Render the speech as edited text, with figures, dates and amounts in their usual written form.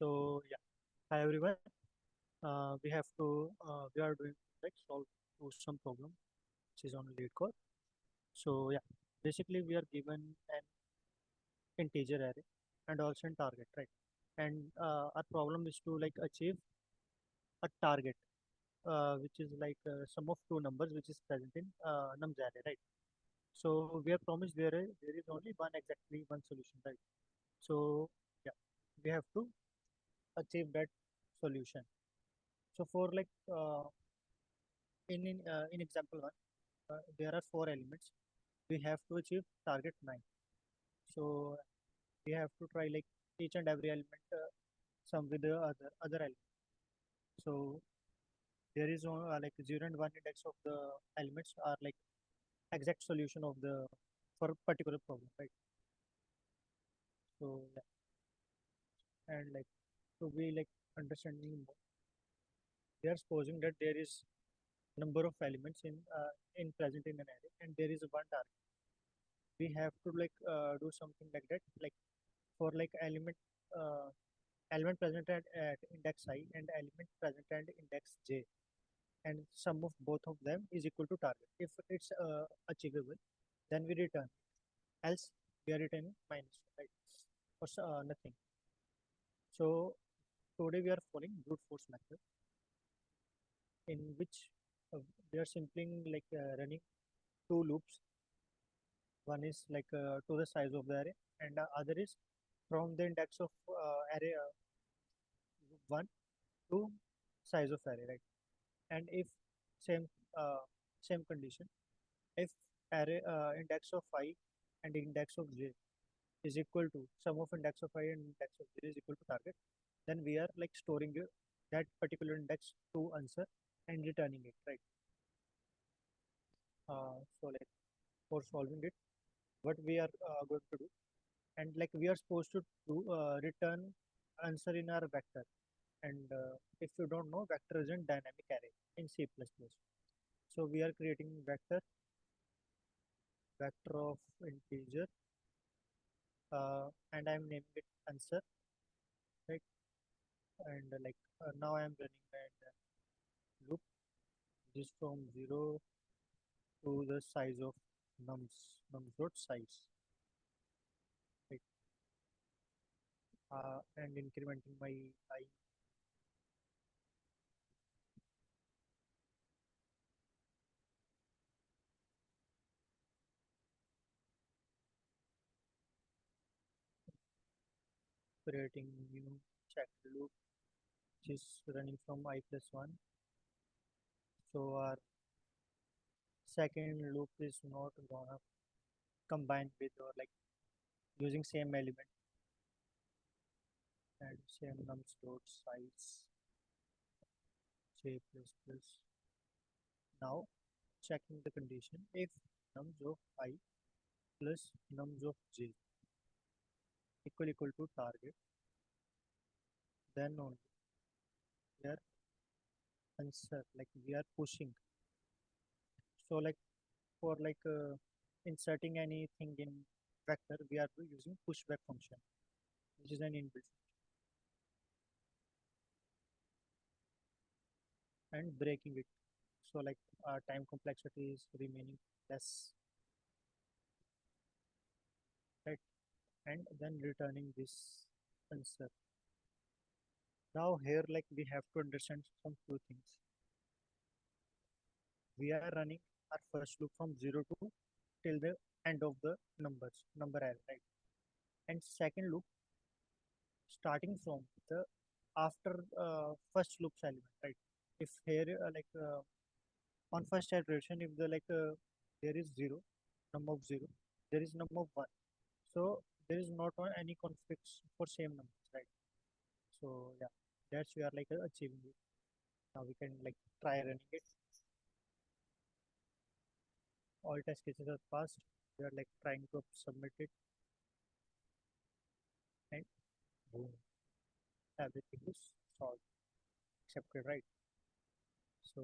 So yeah, hi everyone. We are doing like solve to some problem which is on lead code. So yeah, basically we are given an integer array and also an target, right? And our problem is to like achieve a target, which is like sum of two numbers which is present in nums array, right? So we are promised there is only one solution, right? So yeah, we have to achieve that solution. So for like in example one, there are four elements. We have to achieve target nine. So we have to try like each and every element sum with the other element. So there is no, like zero and one index of the elements are like exact solution of the for particular problem, right? So yeah, and like to be like understanding more, we are supposing that there is number of elements in present in an array and there is one target. We have to like do something like that, like for like element present at index I and element present at index j, and sum of both of them is equal to target. If it's achievable, then we return, else we are returning minus, right? Or nothing. So today we are following brute force method, in which uh, we are simply like running two loops. One is like to the size of the array, and the other is from the index of array 1 to size of array, right? And if same uh, same condition, if array index of I and index of j is equal to sum of index of I and index of j is equal to target, then we are like storing that particular index to answer and returning it, right? So like for solving it, what we are going to do, and like we are supposed to do return answer in our vector. And if you don't know, vector is a dynamic array in C++. So we are creating vector of integer, and I'm naming it answer, right? And like now I'm running a loop. This from 0 to the size of nums dot size, right? And incrementing my I, creating new check loop which is running from I plus 1. So our second loop is not gonna combine with or like using same element and same nums dot size j plus plus. Now checking the condition, if nums of I plus nums of j equal to target, then only we are answer, like we are pushing. So like for like inserting anything in vector, we are using pushback function, which is an inbuilt, and breaking it. So like time complexity is remaining less, right? And then returning this answer. Now here like we have to understand some few things. We are running our first loop from 0 to till the end of the number array, right? And second loop starting from the after first loop's element, right? If here on first iteration, if the like there is zero, num of zero, there is num of one, so there is not on any conflicts for same numbers, right? So yeah, that's we are like achieving it. Now we can like try running it. All test cases are passed. We are like trying to submit it, and boom, everything is solved, accepted, right? So